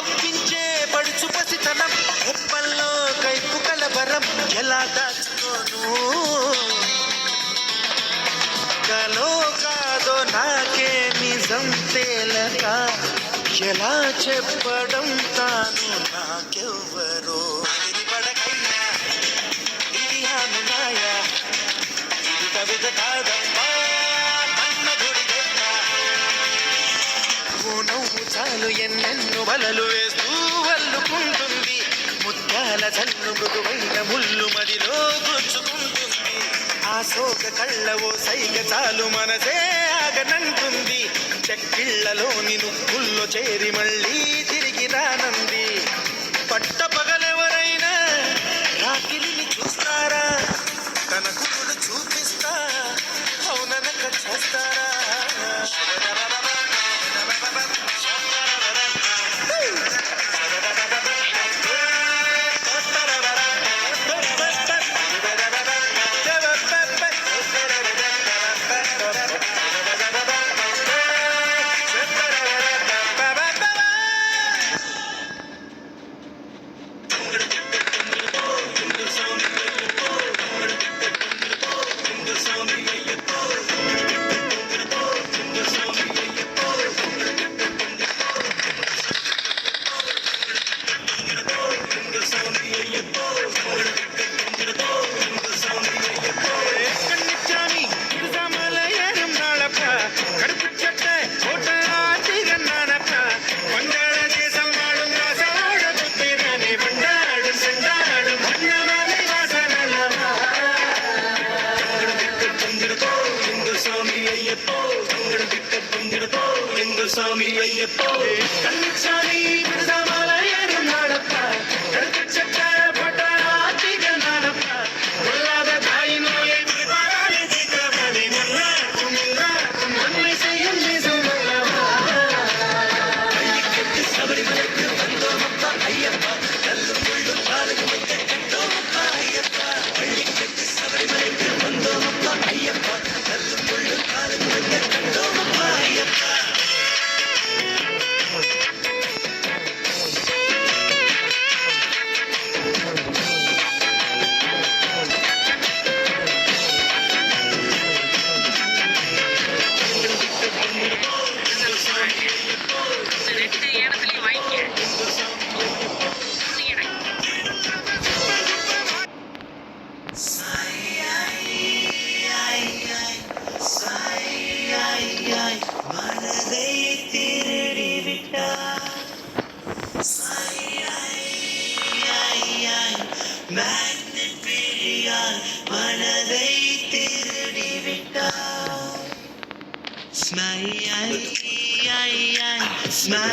కవ్వించే పడుచు పసితనం ఉప్పల్లో కైపు కలవరం ఎలా దాచుకోను కలో కాదో నాకే నిజం తేలక ఎలా చెప్పడం తాను నాకెవ్వరో ఇది పడకైనా ఇది హానునాయా ఇది కవిత కాదమ్మా నవ్వు చాలు ఎన్నెన్ను వలలు వేస్తూ వల్లుకుంటుంది ముత్యాల జల్లు మృదువైన ముళ్ళు మదిలో గుచ్చుకుంటుంది ఆ సోక కళ్ళవో సైగ చాలు మనసే ఆగనంటుంది చెక్కిళ్లలోని నువ్వుల్లో చేరి మళ్ళీ తిరిగి రానంది పట్ట పగలెవరైనా రాకిలిని చూస్తారా తన కుడు చూపిస్తా అవుననక చేస్తారా சாமி ஐயப்போ கண்ணிச்சாமி விடுதமலையேறும் நாடப்பா கருத்து சட்ட பட்ட ஆத்திகள் நாடப்பா கொள்ளாத தாய் நோயை விடுவாராய் தீர்க்கபடி நல்லாக்கும் எல்லாருக்கும் நன்மை செய்யும் தேசம் அல்லவா கையெட்டு சபரிமலைக்கு வந்தோமப்பா ஐயப்பா நல்ல முள்ளு பாலுக்கு வைக்க கட்டோமப்பா ஐயப்பா கையெட்டு சபரிமலைக்கு வந்தோமப்பா ஐயப்பா நல்ல முள்ளு பாலுக்கு வைக்க கட்டோமப்பா ஐயப்பா மேக்னெட் பிரியால் மனதை திருடி விட்டார் ஸ்மை ஸ்மை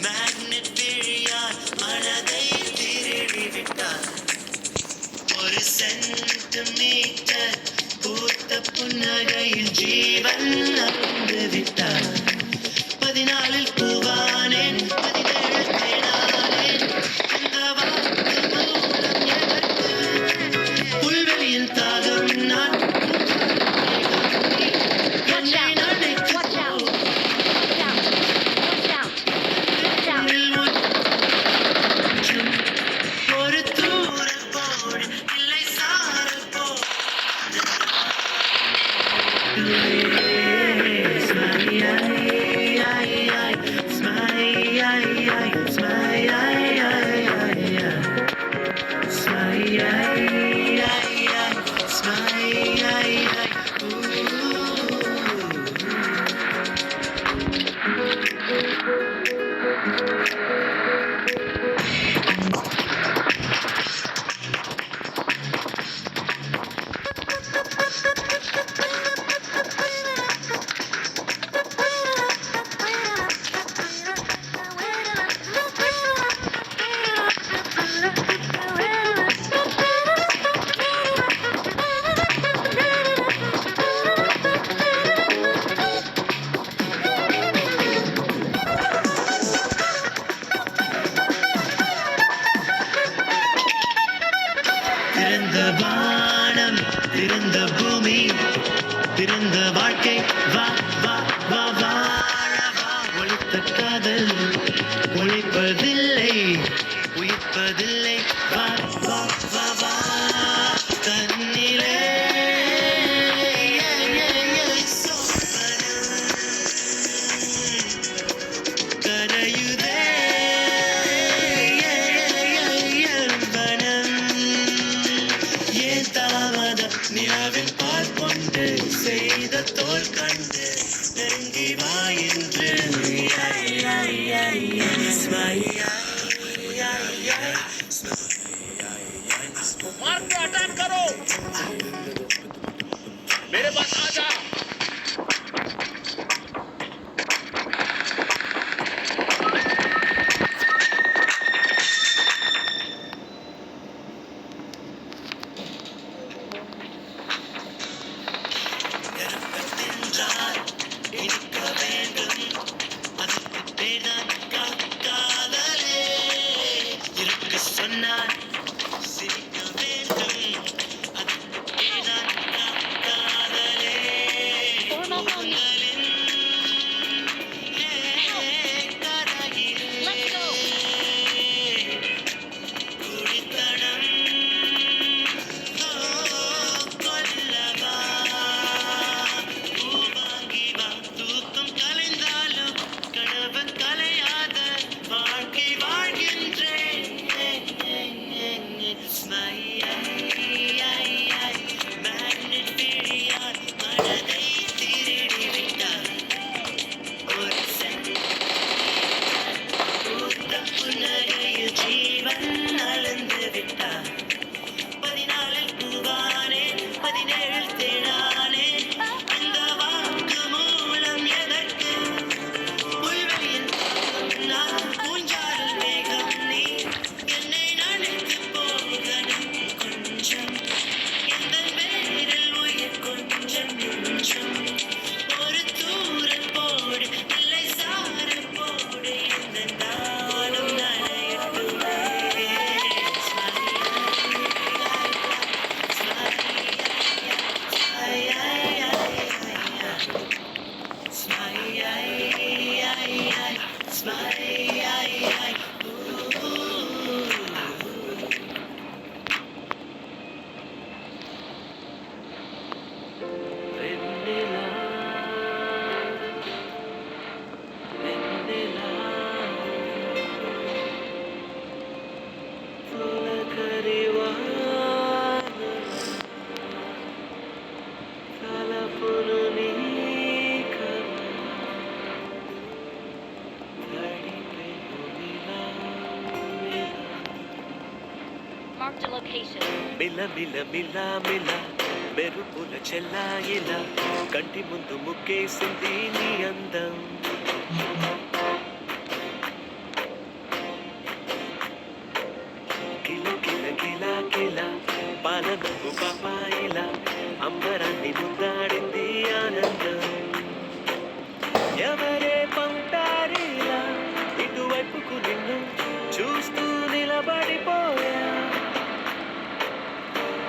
மேக்னெட் பிரியால் மனதை திருடி விட்டார் ஒரு சென்டிமீட்டர் பூத்த புன்னகையில் ஜீவன் அருந்து விட்டார் 14 பூவானேன் 17 தேனானேன் இந்த வாக்கு மூலம் எதற்கு புல்வெளியில் தாகம் நான் பிறந்த பூமி பிறந்த வாழ்க்கை வா வா வா வாழவா ஒழித்த காதல் ஒழிப்பதில்லை உயிர்ப்பதில்லை வா வா வா வா தன்னிலே கரையுதே ஏன் தாமதம் நிலாவின் பால் கொண்டு செய்த தோல் கண்டு நெருங்கி வா என்று मार के अटैक करो मेरे पास आ जा நெருப்பத்தின்றால் இனிக்க வேண்டும் அதற்கு பேர்தான் காதலே இருக்க சொன்னார் சிரிக்க வேண்டும் அதற்கு பேர்தான் காதலே உங்களின் கரையிலே குடித்தனம் கொல்லவா பூவாங்கி வா தூக்கம் கலைந்தாலும் கனவு கலையாத வாழ்க்கை வாழ்கின்றேன் மேக்னெட் பிடியார் மனதை திருடி விட்டார் ஒரு பூத்த புன்னகையில் ஜீவன் அளந்து விட்டார் 14 பூவானே 17 தேனானே இந்த வாக்கு மூலம் எதற்கு புல்வெளியின் நான் பூஞ்சாரல் மேகம் நீ என்னை நினைத்து போகணும் கொஞ்சம் எந்த வேரில் உயிர் கொஞ்சம் கொஞ்சம் ஒரு தூரல் போடு இல்லை சாரல் போடு இந்த நாளும் நனையட்டுமே Marked a location. మిల మిల మిల మిల మెరుపుల చెల్లాయిల కంటి ముందు ముక్కేసింది నీ అందం కిల కిల కిల కిల పాలనకు పాపాయిల అంబరాన్ని ముద్దాడింది ఆనందం ఎవరే పంటారిలా ఇటువైపుకు నిన్ను చూస్తూ నిలబడిపోయా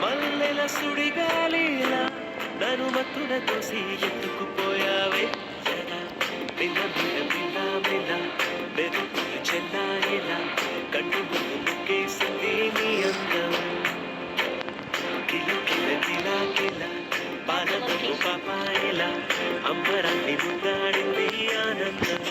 మల్లెల సుడిగాలిలా నన్ను మత్తున తోసి ఎత్తుకుపోయావే ఎలా మిల మిల మిల మిల మెరుపుల చెల్లాయిలా కంటి ముందు ముక్కేసింది నీ అందం కిల కిల కిల కిల పాలనకు పాపాయిల అంబరాన్ని ముద్దాడింది ఆనందం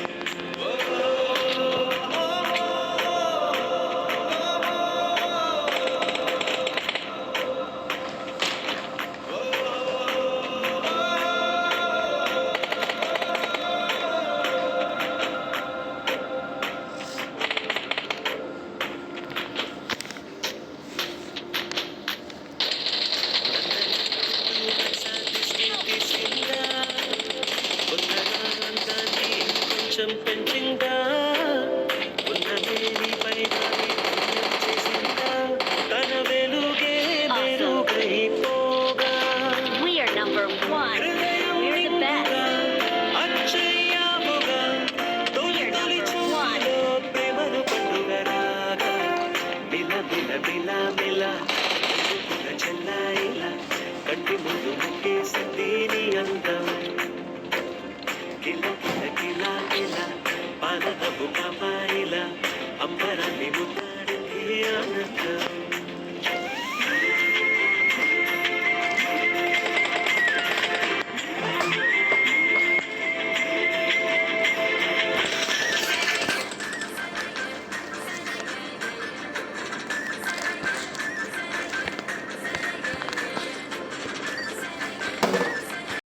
కొంచెం పెంచిందా ఉన్నమేనిపై చేసిందా తన వెలుగే మెరుగైపోగా We are number one. హృదయం We're the best. అచ్చయ్యాముగా తొలి తొలి చూపులో ప్రేమను పండుగరాగా మిల మిల మిల మిల చెల్లాయిలా కంటి ముందు ముక్కేసింది నీ అందం కిల కిల కిల కిల పాలనపు కాపాయిల అంబరాన్ని ముద్దాడింది ఆనందం